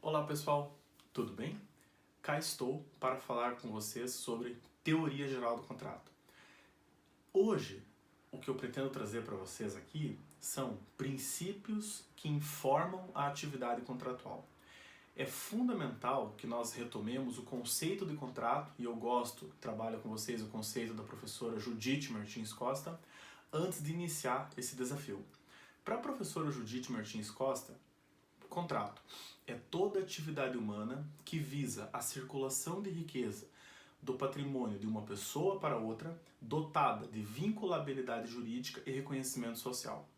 Olá pessoal, tudo bem? Cá estou para falar com vocês sobre teoria geral do contrato. Hoje, o que eu pretendo trazer para vocês aqui são princípios que informam a atividade contratual. É fundamental que nós retomemos o conceito de contrato, e eu trabalho com vocês o conceito da professora Judite Martins Costa, antes de iniciar esse desafio. Para a professora Judite Martins Costa, contrato é toda atividade humana que visa a circulação de riqueza do patrimônio de uma pessoa para outra, dotada de vinculabilidade jurídica e reconhecimento social.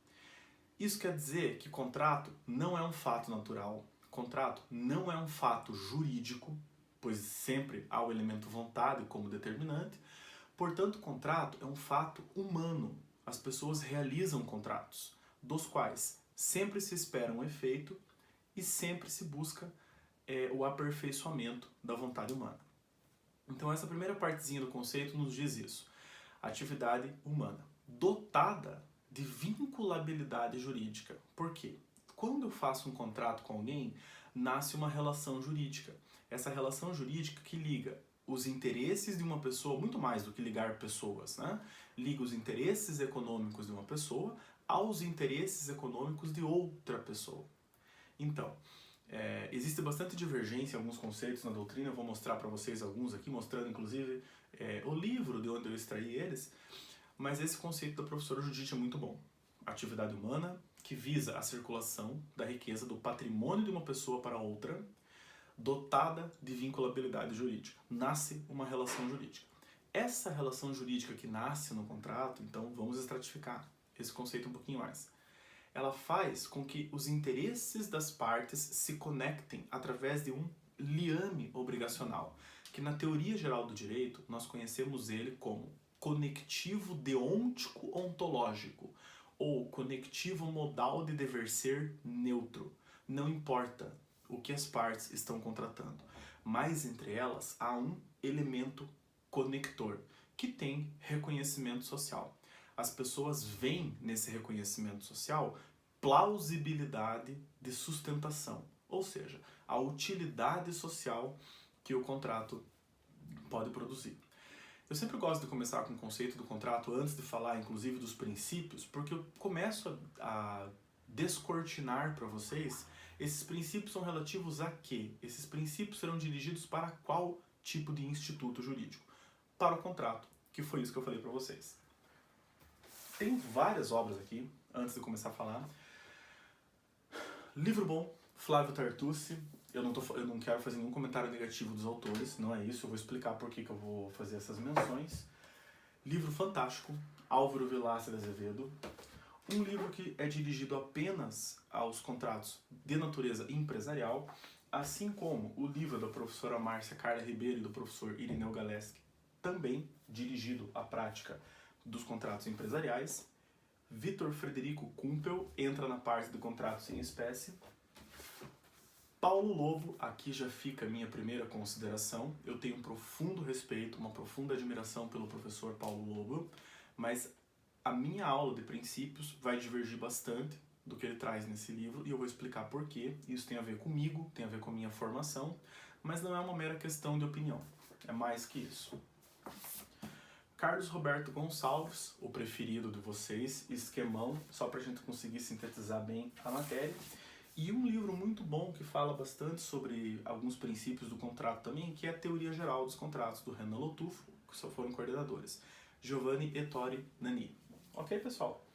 Isso quer dizer que contrato não é um fato natural, contrato não é um fato jurídico, pois sempre há o elemento vontade como determinante, portanto, contrato é um fato humano. As pessoas realizam contratos, dos quais sempre se espera um efeito e sempre se busca o aperfeiçoamento da vontade humana. Então essa primeira partezinha do conceito nos diz isso. Atividade humana, dotada de vinculabilidade jurídica. Por quê? Quando eu faço um contrato com alguém, nasce uma relação jurídica. Essa relação jurídica que liga os interesses de uma pessoa, muito mais do que ligar pessoas, né? Liga os interesses econômicos de uma pessoa aos interesses econômicos de outra pessoa. Então, existe bastante divergência em alguns conceitos na doutrina, eu vou mostrar para vocês alguns aqui, mostrando inclusive o livro de onde eu extraí eles, mas esse conceito da professora Judite é muito bom. Atividade humana que visa a circulação da riqueza do patrimônio de uma pessoa para outra, dotada de vinculabilidade jurídica. Nasce uma relação jurídica. Essa relação jurídica que nasce no contrato, então vamos estratificar esse conceito um pouquinho mais. Ela faz com que os interesses das partes se conectem através de um liame obrigacional, que na teoria geral do direito nós conhecemos ele como conectivo deôntico ontológico ou conectivo modal de dever ser neutro. Não importa o que as partes estão contratando, mas entre elas há um elemento conector que tem reconhecimento social. As pessoas veem nesse reconhecimento social plausibilidade de sustentação, ou seja, a utilidade social que o contrato pode produzir. Eu sempre gosto de começar com o conceito do contrato antes de falar, inclusive, dos princípios, porque eu começo a descortinar para vocês esses princípios são relativos a quê? Esses princípios serão dirigidos para qual tipo de instituto jurídico? Para o contrato, que foi isso que eu falei para vocês. Tem várias obras aqui, antes de começar a falar. Livro bom, Flávio Tartucci. Eu não quero fazer nenhum comentário negativo dos autores, não é isso. Eu vou explicar por que eu vou fazer essas menções. Livro fantástico, Álvaro Vilaça de Azevedo. Um livro que é dirigido apenas aos contratos de natureza empresarial, assim como o livro da professora Márcia Carla Ribeiro e do professor Irineu Galeski, também dirigido à prática dos contratos empresariais. Vitor Frederico Kumpel entra na parte de contratos em espécie. Paulo Lobo, aqui já fica a minha primeira consideração. Eu tenho um profundo respeito, uma profunda admiração pelo professor Paulo Lobo, mas a minha aula de princípios vai divergir bastante do que ele traz nesse livro e eu vou explicar por quê. Isso tem a ver comigo, tem a ver com a minha formação, mas não é uma mera questão de opinião, é mais que isso. Carlos Roberto Gonçalves, o preferido de vocês, esquemão, só para a gente conseguir sintetizar bem a matéria. E um livro muito bom que fala bastante sobre alguns princípios do contrato também, que é a Teoria Geral dos Contratos, do Renan Lotufo, que só foram coordenadores. Giovanni Ettore Nani. Ok, pessoal?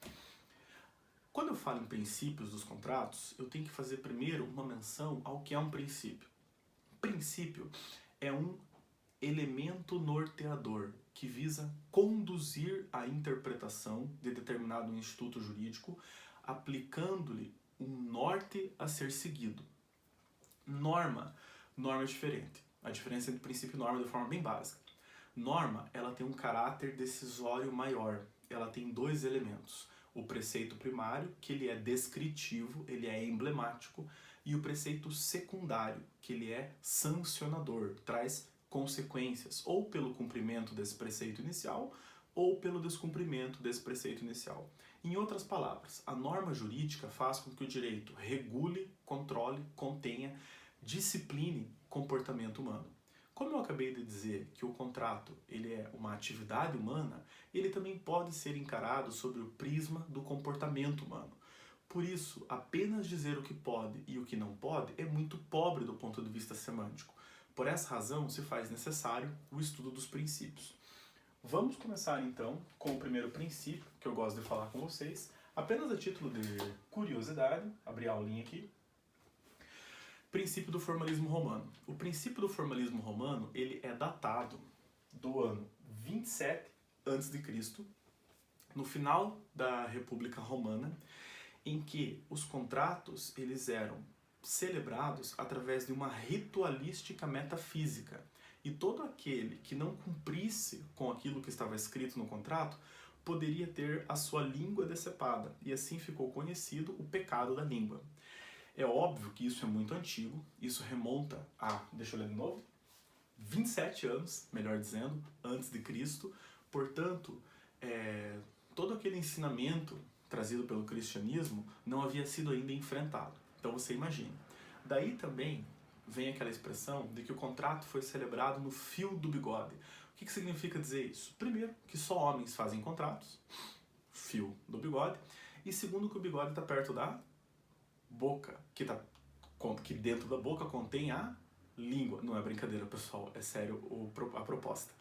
Quando eu falo em princípios dos contratos, eu tenho que fazer primeiro uma menção ao que é um princípio. Princípio é um elemento norteador que visa conduzir a interpretação de determinado instituto jurídico, aplicando-lhe um norte a ser seguido. Norma é diferente. A diferença entre princípio e norma é de forma bem básica. Norma, ela tem um caráter decisório maior. Ela tem dois elementos. O preceito primário, que ele é descritivo, ele é emblemático, e o preceito secundário, que ele é sancionador, traz consequências, ou pelo cumprimento desse preceito inicial, ou pelo descumprimento desse preceito inicial. Em outras palavras, a norma jurídica faz com que o direito regule, controle, contenha, discipline comportamento humano. Como eu acabei de dizer que o contrato ele é uma atividade humana, ele também pode ser encarado sobre o prisma do comportamento humano. Por isso, apenas dizer o que pode e o que não pode é muito pobre do ponto de vista semântico. Por essa razão, se faz necessário o estudo dos princípios. Vamos começar então com o primeiro princípio que eu gosto de falar com vocês, apenas a título de curiosidade, abrir a aulinha aqui. Princípio do formalismo romano. O princípio do formalismo romano, ele é datado do ano 27 a.C., no final da República Romana, em que os contratos eles eram celebrados através de uma ritualística metafísica. E todo aquele que não cumprisse com aquilo que estava escrito no contrato poderia ter a sua língua decepada. E assim ficou conhecido o pecado da língua. É óbvio que isso é muito antigo, isso remonta a, deixa eu ler de novo, 27 anos, melhor dizendo, antes de Cristo. Portanto, todo aquele ensinamento trazido pelo cristianismo não havia sido ainda enfrentado. Então você imagina. Daí também vem aquela expressão de que o contrato foi celebrado no fio do bigode. O que significa dizer isso? Primeiro, que só homens fazem contratos, fio do bigode, e segundo, que o bigode está perto da boca, que dentro da boca contém a língua. Não é brincadeira, pessoal, é sério a proposta.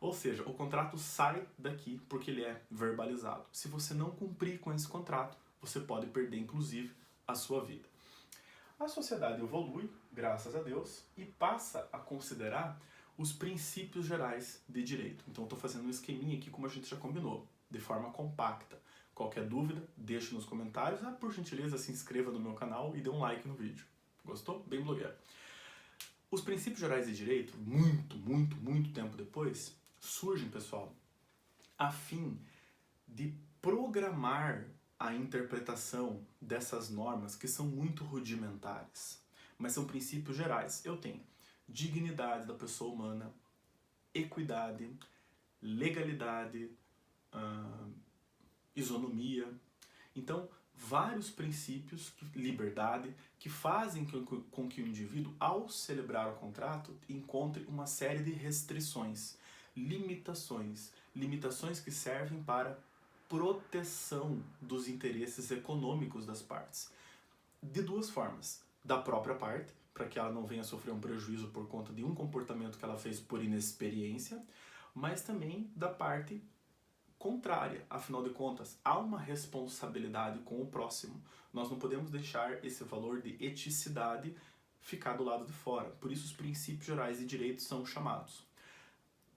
Ou seja, o contrato sai daqui porque ele é verbalizado. Se você não cumprir com esse contrato, você pode perder, inclusive, a sua vida. A sociedade evolui, graças a Deus, e passa a considerar os princípios gerais de direito. Então, estou fazendo um esqueminha aqui, como a gente já combinou, de forma compacta. Qualquer dúvida, deixe nos comentários. Por gentileza, se inscreva no meu canal e dê um like no vídeo. Gostou? Bem blogueiro. Os princípios gerais de direito, muito tempo depois, surgem, pessoal, a fim de programar a interpretação dessas normas que são muito rudimentares, mas são princípios gerais. Eu tenho dignidade da pessoa humana, equidade, legalidade, isonomia. Então, vários princípios, liberdade, que fazem com que o indivíduo, ao celebrar o contrato, encontre uma série de restrições, limitações que servem para proteção dos interesses econômicos das partes. De duas formas. Da própria parte, para que ela não venha sofrer um prejuízo por conta de um comportamento que ela fez por inexperiência, mas também da parte contrária. Afinal de contas, há uma responsabilidade com o próximo. Nós não podemos deixar esse valor de eticidade ficar do lado de fora. Por isso os princípios gerais de direito são chamados.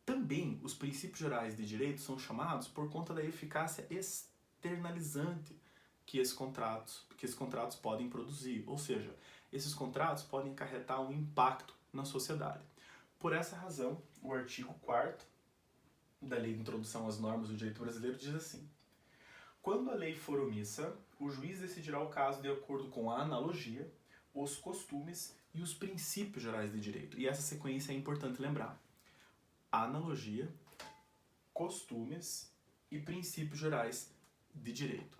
Também os princípios gerais de direito são chamados por conta da eficácia externalizante que esses contratos podem produzir. Ou seja, esses contratos podem acarretar um impacto na sociedade. Por essa razão, o artigo 4º da Lei de Introdução às Normas do Direito Brasileiro diz assim: quando a lei for omissa, o juiz decidirá o caso de acordo com a analogia, os costumes e os princípios gerais de direito. E essa sequência é importante lembrar. Analogia, costumes e princípios gerais de direito.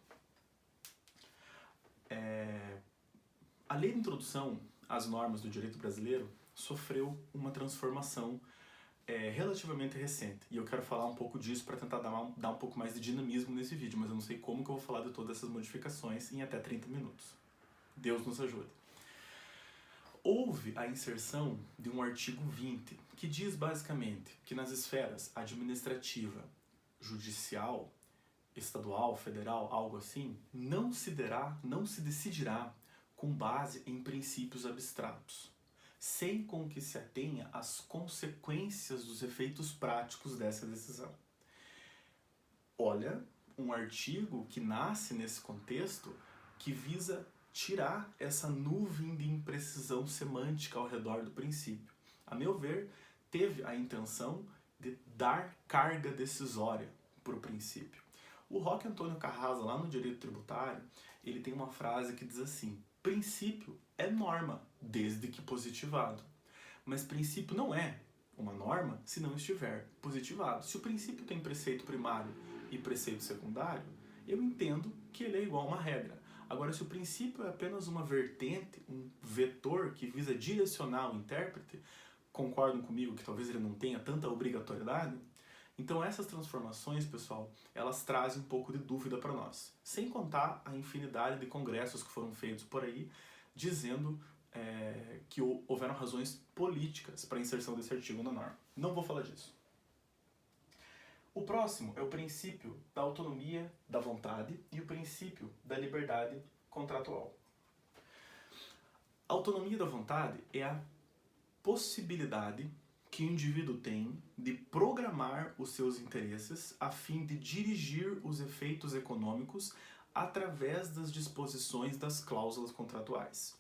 A Lei de Introdução às Normas do Direito Brasileiro sofreu uma transformação relativamente recente. E eu quero falar um pouco disso para tentar dar um pouco mais de dinamismo nesse vídeo, mas eu não sei como que eu vou falar de todas essas modificações em até 30 minutos. Deus nos ajude. Houve a inserção de um artigo 20, que diz basicamente que nas esferas administrativa, judicial, estadual, federal, algo assim, não se decidirá com base em princípios abstratos, sem com que se atenha às consequências dos efeitos práticos dessa decisão. Olha, um artigo que nasce nesse contexto que visa tirar essa nuvem de imprecisão semântica ao redor do princípio. A meu ver, teve a intenção de dar carga decisória para o princípio. O Roque Antônio Carrasa, lá no Direito Tributário, ele tem uma frase que diz assim: princípio é norma, desde que positivado. Mas princípio não é uma norma se não estiver positivado. Se o princípio tem preceito primário e preceito secundário, eu entendo que ele é igual a uma regra. Agora, se o princípio é apenas uma vertente, um vetor que visa direcionar o intérprete, concordam comigo que talvez ele não tenha tanta obrigatoriedade? Então essas transformações, pessoal, elas trazem um pouco de dúvida para nós. Sem contar a infinidade de congressos que foram feitos por aí, dizendo que houveram razões políticas para a inserção desse artigo na norma. Não vou falar disso. O próximo é o princípio da autonomia da vontade e o princípio da liberdade contratual. A autonomia da vontade é a possibilidade que o indivíduo tem de programar os seus interesses a fim de dirigir os efeitos econômicos através das disposições das cláusulas contratuais.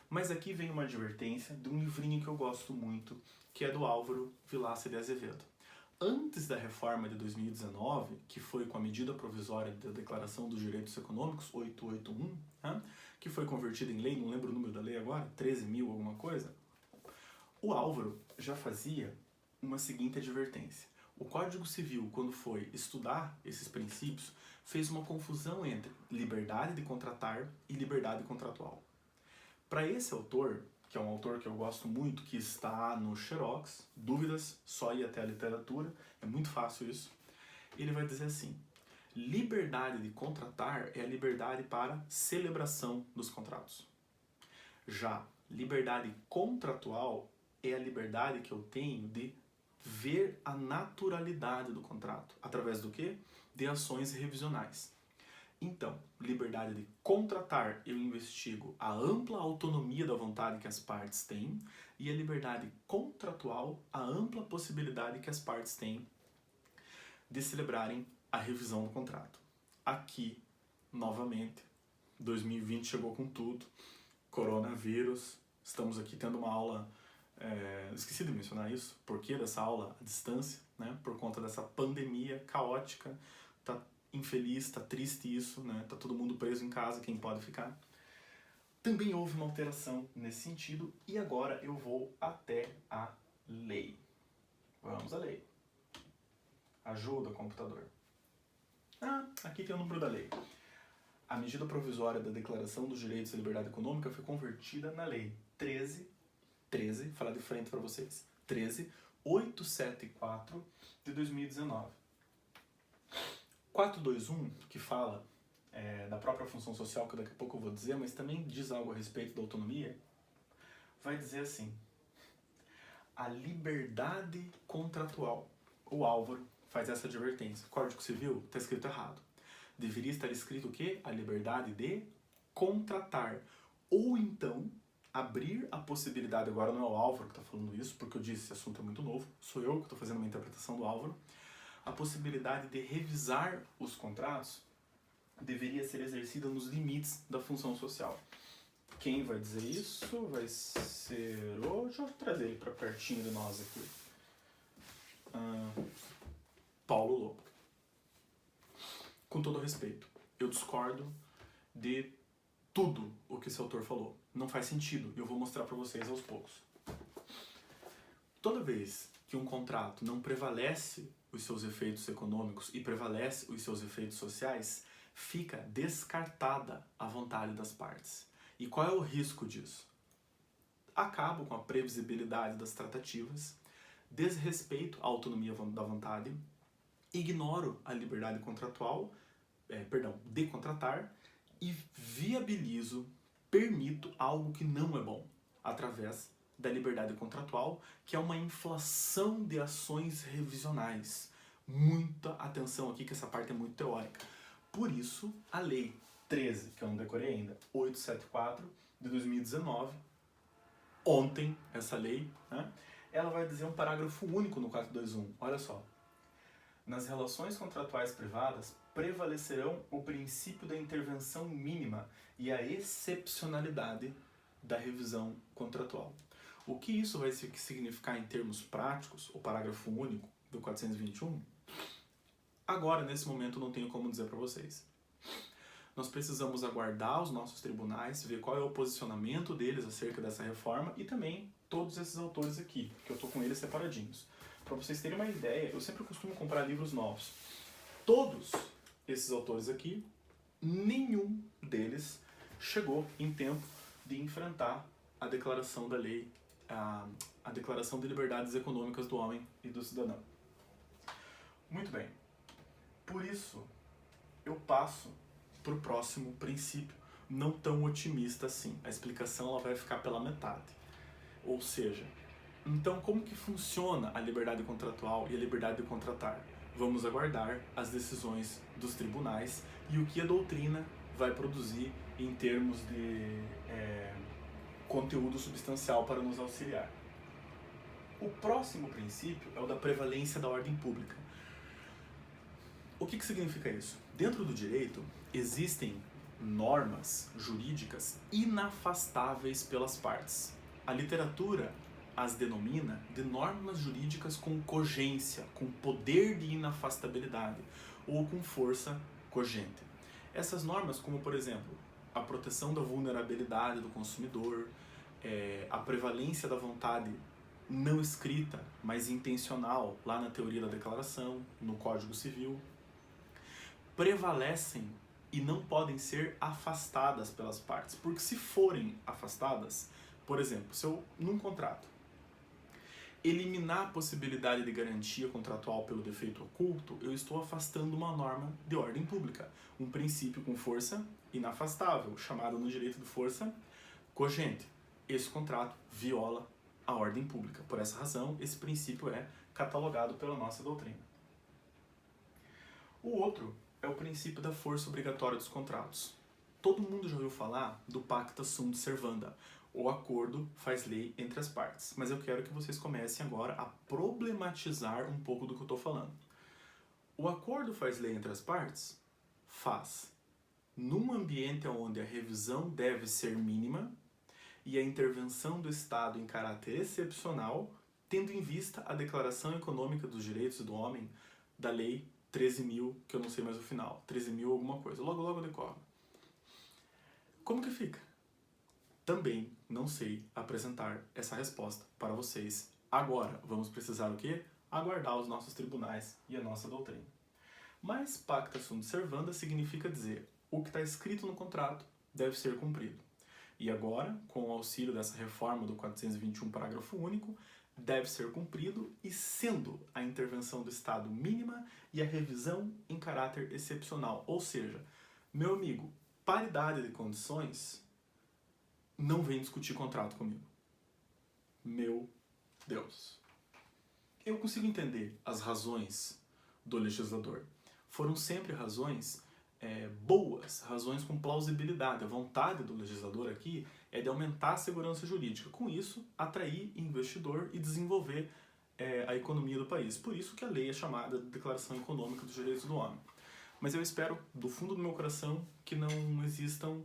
Mas aqui vem uma advertência de um livrinho que eu gosto muito, que é do Álvaro Vilaça de Azevedo. Antes da reforma de 2019, que foi com a medida provisória da Declaração dos Direitos Econômicos, 881, né, que foi convertida em lei, não lembro o número da lei agora, 13.000 alguma coisa, o Álvaro já fazia uma seguinte advertência. O Código Civil, quando foi estudar esses princípios, fez uma confusão entre liberdade de contratar e liberdade contratual. Para esse autor, que é um autor que eu gosto muito, que está no Xerox, dúvidas, só ir até a literatura, é muito fácil isso, ele vai dizer assim: liberdade de contratar é a liberdade para celebração dos contratos. Já liberdade contratual é a liberdade que eu tenho de ver a naturalidade do contrato. Através do quê? De ações revisionais. Então, liberdade de contratar, eu investigo a ampla autonomia da vontade que as partes têm, e a liberdade contratual, a ampla possibilidade que as partes têm de celebrarem a revisão do contrato. Aqui, novamente, 2020 chegou com tudo, coronavírus, estamos aqui tendo uma aula, esqueci de mencionar isso, porquê dessa aula à distância, né? Por conta dessa pandemia caótica, tá infeliz, tá triste isso, né? Tá todo mundo preso em casa, quem pode ficar. Também houve uma alteração nesse sentido e agora eu vou até a lei. Vamos à lei. Ajuda, computador. Aqui tem o número da lei. A medida provisória da Declaração dos Direitos e Liberdade Econômica foi convertida na lei 13, falar de frente para vocês, 13.874 de 2019. 421, que fala da própria função social, que daqui a pouco eu vou dizer, mas também diz algo a respeito da autonomia, vai dizer assim: a liberdade contratual. O Álvaro faz essa advertência. Código Civil está escrito errado. Deveria estar escrito o quê? A liberdade de contratar. Ou então, abrir a possibilidade, agora não é o Álvaro que está falando isso, porque eu disse esse assunto é muito novo, sou eu que estou fazendo uma interpretação do Álvaro, a possibilidade de revisar os contratos deveria ser exercida nos limites da função social. Quem vai dizer isso vai ser... deixa eu trazer ele para pertinho de nós aqui. Paulo Lobo. Com todo respeito, eu discordo de tudo o que esse autor falou. Não faz sentido, eu vou mostrar para vocês aos poucos. Toda vez que um contrato não prevalece os seus efeitos econômicos e prevalece os seus efeitos sociais, fica descartada a vontade das partes. E qual é o risco disso? Acabo com a previsibilidade das tratativas, desrespeito à autonomia da vontade, ignoro a liberdade contratual, de contratar, e viabilizo, permito algo que não é bom, através da liberdade contratual, que é uma inflação de ações revisionais. Muita atenção aqui, que essa parte é muito teórica. Por isso, a Lei 13, que eu não decorei ainda, 874, de 2019, ontem, essa lei, né, ela vai dizer um parágrafo único no 421. Olha só. Nas relações contratuais privadas, prevalecerão o princípio da intervenção mínima e a excepcionalidade da revisão contratual. O que isso vai significar em termos práticos, o parágrafo único do 421? Agora, nesse momento, não tenho como dizer para vocês. Nós precisamos aguardar os nossos tribunais, ver qual é o posicionamento deles acerca dessa reforma e também todos esses autores aqui, que eu estou com eles separadinhos. Para vocês terem uma ideia, eu sempre costumo comprar livros novos. Todos esses autores aqui, nenhum deles chegou em tempo de enfrentar a declaração da lei, a Declaração de Liberdades Econômicas do Homem e do Cidadão. Muito bem. Por isso, eu passo para o próximo princípio, não tão otimista assim. A explicação ela vai ficar pela metade. Ou seja, então como que funciona a liberdade contratual e a liberdade de contratar? Vamos aguardar as decisões dos tribunais e o que a doutrina vai produzir em termos de conteúdo substancial para nos auxiliar. O próximo princípio é o da prevalência da ordem pública. O que significa isso? Dentro do direito, existem normas jurídicas inafastáveis pelas partes. A literatura as denomina de normas jurídicas com cogência, com poder de inafastabilidade ou com força cogente. Essas normas, como por exemplo, a proteção da vulnerabilidade do consumidor, a prevalência da vontade não escrita, mas intencional, lá na teoria da declaração, no Código Civil, prevalecem e não podem ser afastadas pelas partes, porque se forem afastadas, por exemplo, se eu, num contrato, eliminar a possibilidade de garantia contratual pelo defeito oculto, eu estou afastando uma norma de ordem pública, um princípio com força inafastável, chamado no direito de força cogente. Esse contrato viola a ordem pública. Por essa razão, esse princípio é catalogado pela nossa doutrina. O outro é o princípio da força obrigatória dos contratos. Todo mundo já ouviu falar do pacta sunt servanda, o acordo faz lei entre as partes. Mas eu quero que vocês comecem agora a problematizar um pouco do que eu estou falando. O acordo faz lei entre as partes? Faz. Num ambiente onde a revisão deve ser mínima e a intervenção do Estado em caráter excepcional, tendo em vista a Declaração Econômica dos Direitos do Homem da Lei 13.000, que eu não sei mais o final, 13.000 alguma coisa, logo eu decoro. Como que fica? Também não sei apresentar essa resposta para vocês agora. Vamos precisar o quê? Aguardar os nossos tribunais e a nossa doutrina. Mas pacta sunt servanda significa dizer o que está escrito no contrato deve ser cumprido. E agora, com o auxílio dessa reforma do 421, parágrafo único, deve ser cumprido e sendo a intervenção do Estado mínima e a revisão em caráter excepcional. Ou seja, meu amigo, paridade de condições não vem discutir contrato comigo. Meu Deus. Eu consigo entender as razões do legislador. Foram sempre razões boas, razões com plausibilidade. A vontade do legislador aqui é de aumentar a segurança jurídica. Com isso, atrair investidor e desenvolver a economia do país. Por isso que a lei é chamada de Declaração Econômica dos Direitos do Homem. Mas eu espero, do fundo do meu coração, que não existam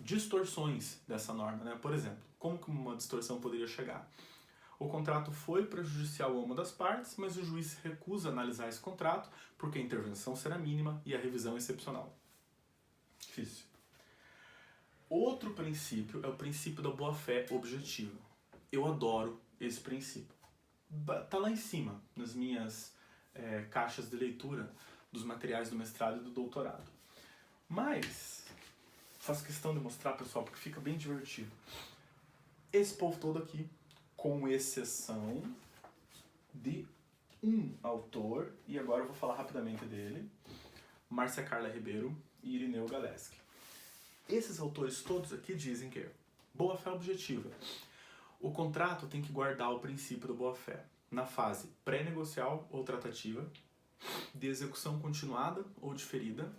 distorções dessa norma, né? Por exemplo, como que uma distorção poderia chegar? O contrato foi prejudicial a uma das partes, mas o juiz se recusa a analisar esse contrato porque a intervenção será mínima e a revisão excepcional. Difícil. Outro princípio é o princípio da boa-fé objetiva. Eu adoro esse princípio. Tá lá em cima, nas minhas caixas de leitura dos materiais do mestrado e do doutorado. Mas faço questão de mostrar, pessoal, porque fica bem divertido. Esse povo todo aqui, com exceção de um autor, e agora eu vou falar rapidamente dele, Márcia Carla Ribeiro e Irineu Galeski. Esses autores todos aqui dizem que boa-fé objetiva. O contrato tem que guardar o princípio da boa-fé na fase pré-negocial ou tratativa, de execução continuada ou diferida,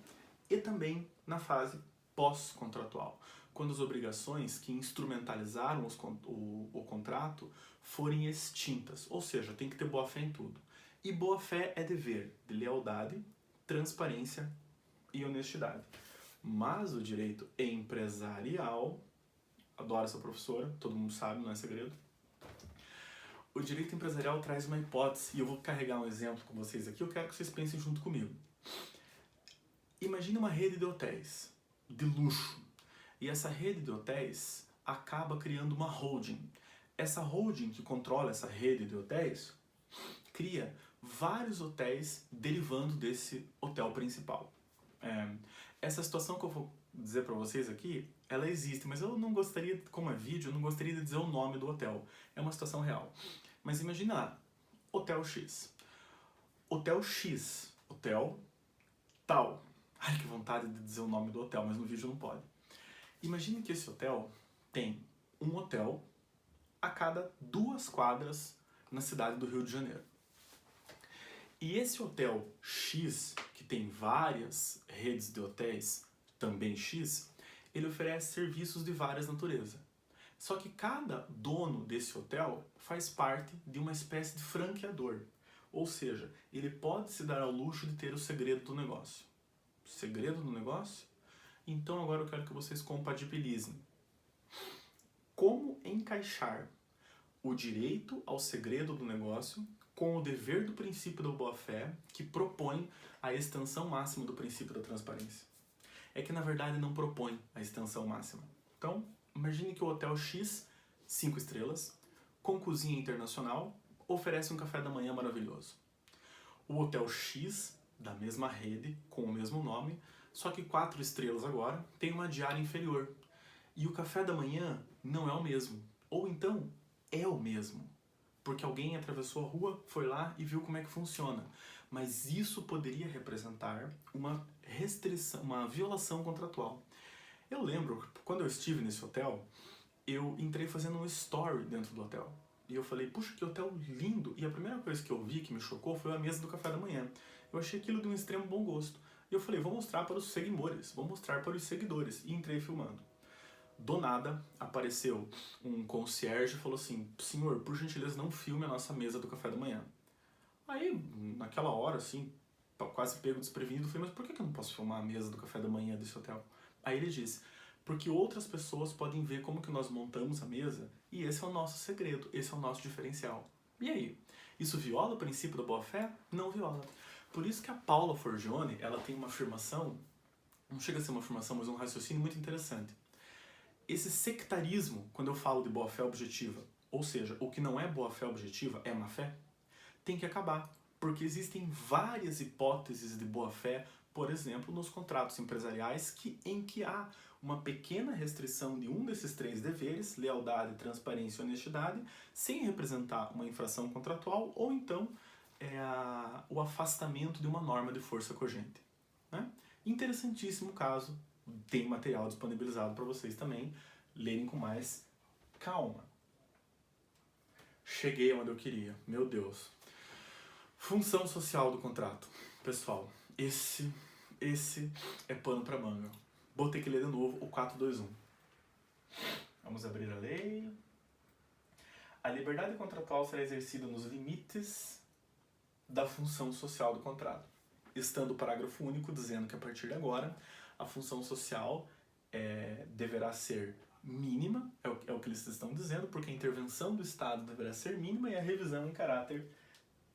e também na fase pós-contratual, quando as obrigações que instrumentalizaram o contrato forem extintas, ou seja, tem que ter boa-fé em tudo. E boa-fé é dever de lealdade, transparência e honestidade. Mas o direito empresarial, adoro essa professora, todo mundo sabe, não é segredo. O direito empresarial traz uma hipótese, e eu vou carregar um exemplo com vocês aqui, eu quero que vocês pensem junto comigo. Imagine uma rede de hotéis de luxo, e essa rede de hotéis acaba criando uma holding. Essa holding que controla essa rede de hotéis cria vários hotéis derivando desse hotel principal. Essa situação que eu vou dizer para vocês aqui, ela existe, mas eu não gostaria, como é vídeo, eu não gostaria de dizer o nome do hotel. É uma situação real. Mas imagina lá, Hotel X. Hotel X. Hotel tal. Ai, que vontade de dizer o nome do hotel, mas no vídeo não pode. Imagine que esse hotel tem um hotel a cada 2 quadras na cidade do Rio de Janeiro. E esse hotel X, que tem várias redes de hotéis, também X, ele oferece serviços de várias naturezas. Só que cada dono desse hotel faz parte de uma espécie de franqueador. Ou seja, ele pode se dar ao luxo de ter o segredo do negócio. Segredo do negócio? Então agora eu quero que vocês compatibilizem. Como encaixar o direito ao segredo do negócio com o dever do princípio da boa-fé, que propõe a extensão máxima do princípio da transparência? É que na verdade não propõe a extensão máxima. Então, imagine que o Hotel X, 5 estrelas, com cozinha internacional, oferece um café da manhã maravilhoso. O Hotel X, da mesma rede, com o mesmo nome, só que 4 estrelas agora, tem uma diária inferior. E o café da manhã não é o mesmo. Ou então, é o mesmo. Porque alguém atravessou a rua, foi lá e viu como é que funciona. Mas isso poderia representar uma restrição, uma violação contratual. Eu lembro, quando eu estive nesse hotel, eu entrei fazendo um story dentro do hotel. E eu falei, puxa, que hotel lindo. E a primeira coisa que eu vi que me chocou foi a mesa do café da manhã. Eu achei aquilo de um extremo bom gosto. E eu falei, vou mostrar para os seguidores, vou mostrar para os seguidores. E entrei filmando. Do nada, apareceu um concierge e falou assim, senhor, por gentileza, não filme a nossa mesa do café da manhã. Aí, naquela hora, assim, quase pego desprevenido, eu falei, mas por que eu não posso filmar a mesa do café da manhã desse hotel? Aí ele disse, porque outras pessoas podem ver como que nós montamos a mesa e esse é o nosso segredo, esse é o nosso diferencial. E aí? Isso viola o princípio da boa-fé? Não viola. Por isso que a Paula Forgione, ela tem uma afirmação, não chega a ser uma afirmação, mas um raciocínio muito interessante. Esse sectarismo, quando eu falo de boa-fé objetiva, ou seja, o que não é boa-fé objetiva é má-fé, tem que acabar, porque existem várias hipóteses de boa-fé, por exemplo, nos contratos empresariais em que há uma pequena restrição de um desses 3 deveres, lealdade, transparência e honestidade, sem representar uma infração contratual ou então o afastamento de uma norma de força cogente. Né? Interessantíssimo caso, tem material disponibilizado para vocês também lerem com mais calma. Cheguei onde eu queria, meu Deus. Função social do contrato. Pessoal, esse é pano para manga. Vou ter que ler de novo o 421. Vamos abrir a lei. A liberdade contratual será exercida nos limites da função social do contrato, estando o parágrafo único dizendo que a partir de agora a função social deverá ser mínima, é o que eles estão dizendo, porque a intervenção do Estado deverá ser mínima e a revisão em caráter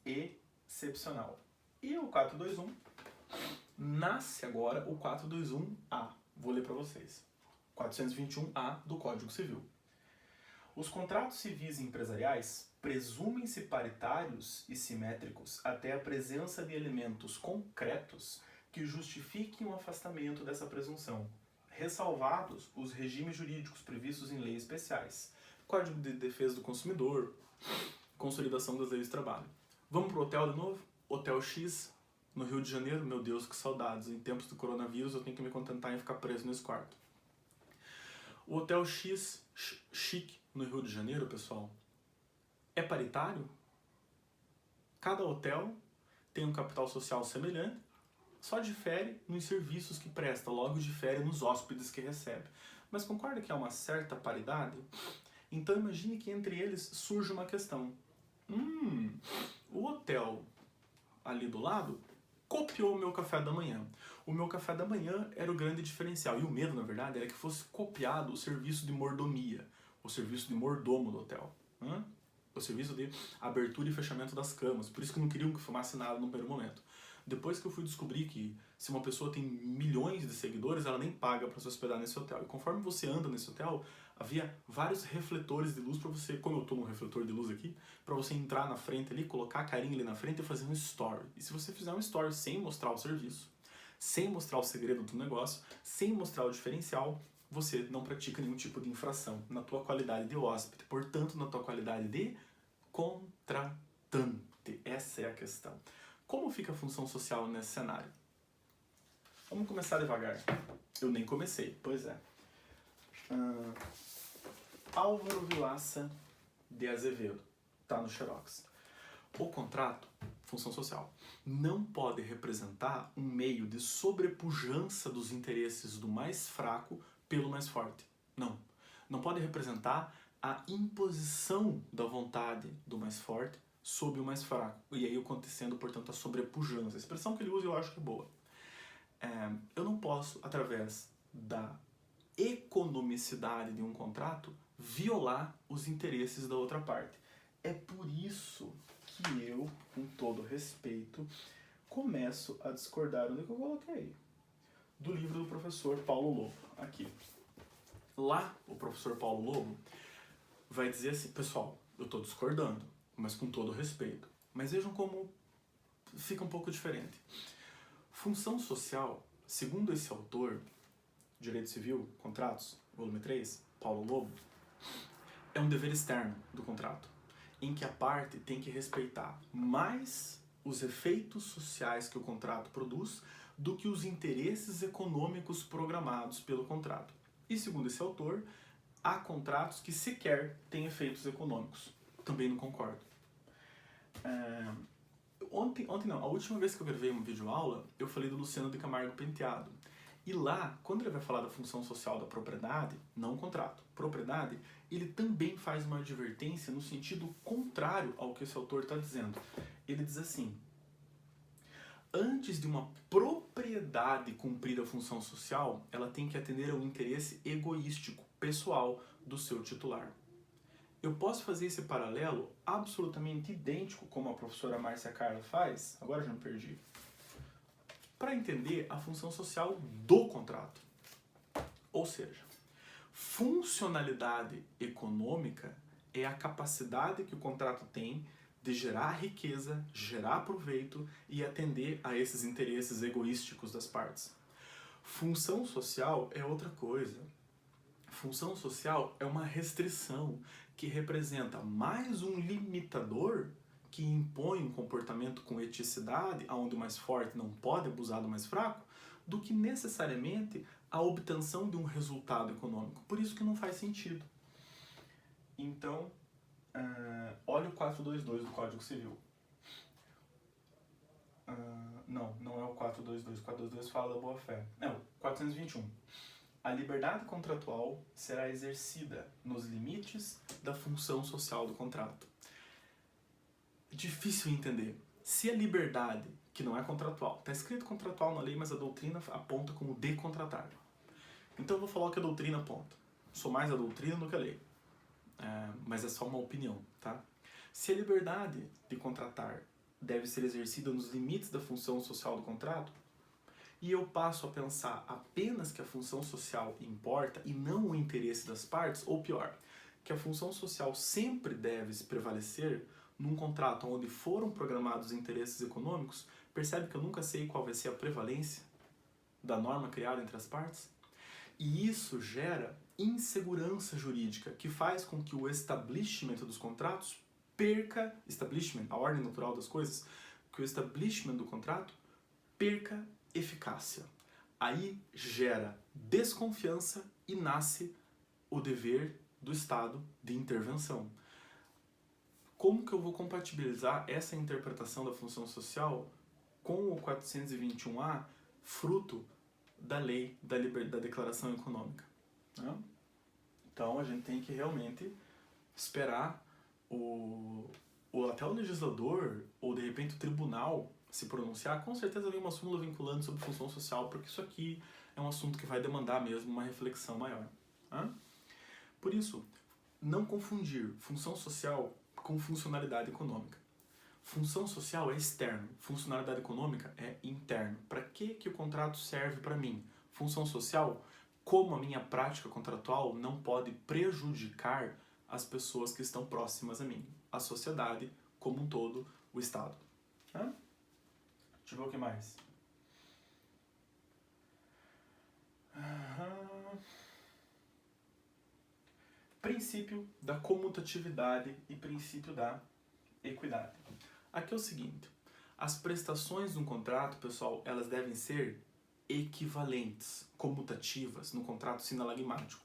excepcional. E o 421 nasce agora o 421A. Vou ler para vocês. 421A do Código Civil. Os contratos civis e empresariais presumem-se paritários e simétricos até a presença de elementos concretos que justifiquem o afastamento dessa presunção, ressalvados os regimes jurídicos previstos em leis especiais, Código de Defesa do Consumidor, Consolidação das Leis do Trabalho. Vamos pro hotel de novo? Hotel X, no Rio de Janeiro. Meu Deus, que saudades. Em tempos do coronavírus eu tenho que me contentar em ficar preso nesse quarto. O Hotel X, chique, no Rio de Janeiro, pessoal, é paritário? Cada hotel tem um capital social semelhante, só difere nos serviços que presta, logo difere nos hóspedes que recebe. Mas concorda que há uma certa paridade? Então imagine que entre eles surge uma questão. O hotel ali do lado copiou o meu café da manhã. O meu café da manhã era o grande diferencial. E o medo, na verdade, era que fosse copiado o serviço de mordomia, o serviço de mordomo do hotel. O serviço de abertura e fechamento das camas. Por isso que não queriam que fumasse nada no primeiro momento. Depois que eu fui descobrir que se uma pessoa tem milhões de seguidores, ela nem paga para se hospedar nesse hotel. E conforme você anda nesse hotel, havia vários refletores de luz para você, como eu estou no refletor de luz aqui, para você entrar na frente ali, colocar a carinha ali na frente e fazer um story. E se você fizer um story sem mostrar o serviço, sem mostrar o segredo do negócio, sem mostrar o diferencial, você não pratica nenhum tipo de infração na tua qualidade de hóspede, portanto, na tua qualidade de contratante. Essa é a questão. Como fica a função social nesse cenário? Vamos começar devagar. Eu nem comecei, pois é. Álvaro Vilaça de Azevedo, tá no Xerox. O contrato, função social, não pode representar um meio de sobrepujança dos interesses do mais fraco pelo mais forte. Não. Não pode representar a imposição da vontade do mais forte sobre o mais fraco. E aí acontecendo, portanto, a sobrepujança. A expressão que ele usa eu acho que é boa. Eu não posso, através da economicidade de um contrato, violar os interesses da outra parte. É por isso que eu, com todo respeito, começo a discordar onde que eu coloquei. Do livro do professor Paulo Lobo, aqui. Lá, o professor Paulo Lobo vai dizer assim, pessoal, eu estou discordando, mas com todo respeito. Mas vejam como fica um pouco diferente. Função social, segundo esse autor, Direito Civil, Contratos, volume 3, Paulo Lobo, é um dever externo do contrato, em que a parte tem que respeitar mais os efeitos sociais que o contrato produz do que os interesses econômicos programados pelo contrato. E segundo esse autor, há contratos que sequer têm efeitos econômicos. Também não concordo. Ontem não, a última vez que eu gravei uma videoaula, eu falei do Luciano de Camargo Penteado. E lá, quando ele vai falar da função social da propriedade, não contrato, propriedade, ele também faz uma advertência no sentido contrário ao que esse autor está dizendo. Ele diz assim, antes de uma propriedade cumprir a função social, ela tem que atender ao interesse egoístico, pessoal, do seu titular. Eu posso fazer esse paralelo absolutamente idêntico como a professora Márcia Carla faz, agora já me perdi, para entender a função social do contrato. Ou seja, funcionalidade econômica é a capacidade que o contrato tem de gerar riqueza, gerar proveito e atender a esses interesses egoísticos das partes. Função social é outra coisa. Função social é uma restrição que representa mais um limitador que impõe um comportamento com eticidade, onde o mais forte não pode abusar do mais fraco, do que necessariamente a obtenção de um resultado econômico. Por isso que não faz sentido. Então, olha o 422 do Código Civil. Não é o 422. O 422 fala da boa-fé. É o 421. A liberdade contratual será exercida nos limites da função social do contrato. Difícil entender. Se a liberdade, que não é contratual, está escrito contratual na lei, mas a doutrina aponta como de contratar. Então eu vou falar o que a doutrina aponta. Sou mais a doutrina do que a lei. Mas é só uma opinião, tá? Se a liberdade de contratar deve ser exercida nos limites da função social do contrato, e eu passo a pensar apenas que a função social importa e não o interesse das partes, ou pior, que a função social sempre deve prevalecer num contrato onde foram programados interesses econômicos, percebe que eu nunca sei qual vai ser a prevalência da norma criada entre as partes? E isso gera insegurança jurídica, que faz com que o establishment dos contratos perca, a ordem natural das coisas, que o establishment do contrato perca eficácia. Aí gera desconfiança e nasce o dever do Estado de intervenção. Como que eu vou compatibilizar essa interpretação da função social com o 421A, fruto da lei da declaração econômica? Né? Então a gente tem que realmente esperar até o legislador ou de repente o tribunal se pronunciar. Com certeza vem uma súmula vinculante sobre função social, porque isso aqui é um assunto que vai demandar mesmo uma reflexão maior. Né? Por isso, não confundir função social com funcionalidade econômica. Função social é externo, funcionalidade econômica é interno. Para que o contrato serve para mim? Função social, como a minha prática contratual não pode prejudicar as pessoas que estão próximas a mim, a sociedade como um todo, o Estado. Deixa eu ver o que mais. Princípio da comutatividade e princípio da equidade. Aqui é o seguinte, as prestações de um contrato, pessoal, elas devem ser equivalentes, comutativas, no contrato sinalagmático.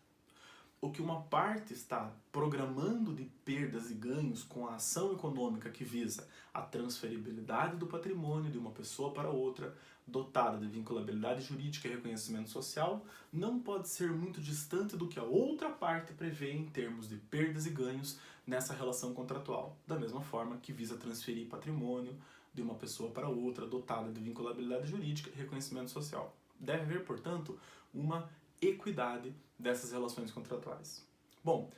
O que uma parte está programando de perdas e ganhos com a ação econômica que visa a transferibilidade do patrimônio de uma pessoa para outra, dotada de vinculabilidade jurídica e reconhecimento social, não pode ser muito distante do que a outra parte prevê em termos de perdas e ganhos nessa relação contratual, da mesma forma que visa transferir patrimônio de uma pessoa para outra, dotada de vinculabilidade jurídica e reconhecimento social. Deve haver, portanto, uma equidade dessas relações contratuais. Bom,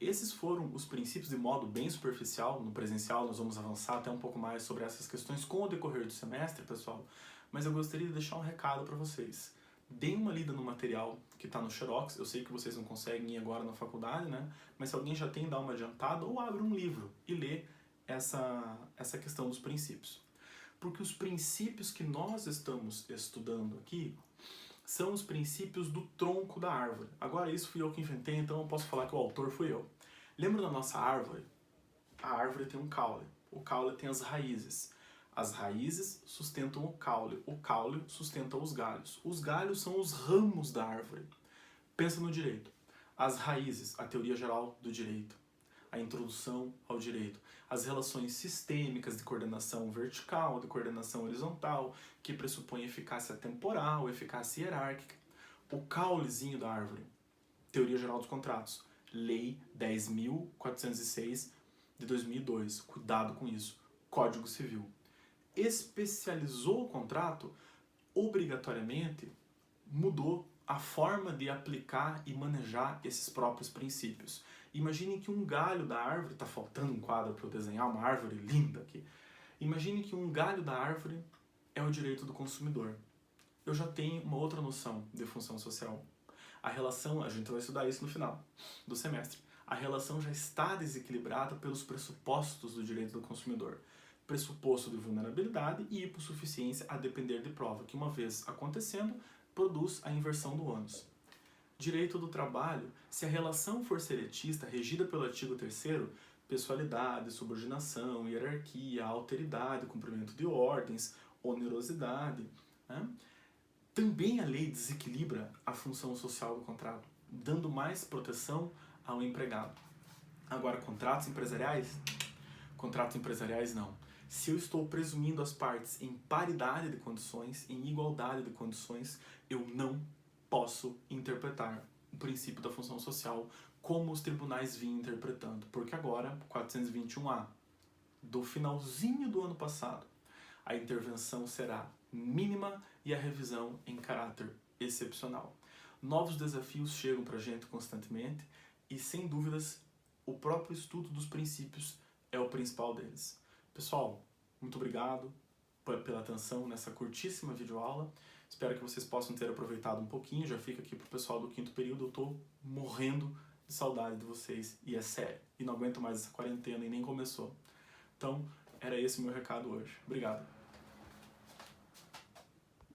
esses foram os princípios de modo bem superficial. No presencial nós vamos avançar até um pouco mais sobre essas questões com o decorrer do semestre, pessoal, mas eu gostaria de deixar um recado para vocês. Deem uma lida no material que está no Xerox. Eu sei que vocês não conseguem ir agora na faculdade, né? Mas se alguém já tem, dá uma adiantada ou abre um livro e lê essa questão dos princípios. Porque os princípios que nós estamos estudando aqui são os princípios do tronco da árvore. Agora, isso fui eu que inventei, então eu posso falar que o autor fui eu. Lembra da nossa árvore? A árvore tem um caule. O caule tem as raízes. As raízes sustentam o caule sustenta os galhos. Os galhos são os ramos da árvore. Pensa no direito. As raízes, a teoria geral do direito, a introdução ao direito, as relações sistêmicas de coordenação vertical, de coordenação horizontal, que pressupõem eficácia temporal, eficácia hierárquica. O caulezinho da árvore, teoria geral dos contratos, Lei 10.406 de 2002, cuidado com isso, Código Civil. Especializou o contrato, obrigatoriamente mudou a forma de aplicar e manejar esses próprios princípios. Imagine que um galho da árvore, está faltando um quadro para eu desenhar uma árvore linda aqui. Imagine que um galho da árvore é o direito do consumidor. Eu já tenho uma outra noção de função social. A relação, a gente vai estudar isso no final do semestre. A relação já está desequilibrada pelos pressupostos do direito do consumidor. Pressuposto de vulnerabilidade e hipossuficiência a depender de prova, que uma vez acontecendo, produz a inversão do ônus. Direito do trabalho, se a relação for seletista, regida pelo artigo 3º, pessoalidade, subordinação, hierarquia, alteridade, cumprimento de ordens, onerosidade, né? Também a lei desequilibra a função social do contrato, dando mais proteção ao empregado. Agora, contratos empresariais não. Se eu estou presumindo as partes em paridade de condições, em igualdade de condições, eu não posso interpretar o princípio da função social como os tribunais vinham interpretando. Porque agora, 421A, do finalzinho do ano passado, a intervenção será mínima e a revisão em caráter excepcional. Novos desafios chegam para a gente constantemente e, sem dúvidas, o próprio estudo dos princípios é o principal deles. Pessoal, muito obrigado pela atenção nessa curtíssima videoaula. Espero que vocês possam ter aproveitado um pouquinho. Já fica aqui pro pessoal do 5º período. Eu tô morrendo de saudade de vocês. E é sério. E não aguento mais essa quarentena e nem começou. Então, era esse o meu recado hoje. Obrigado.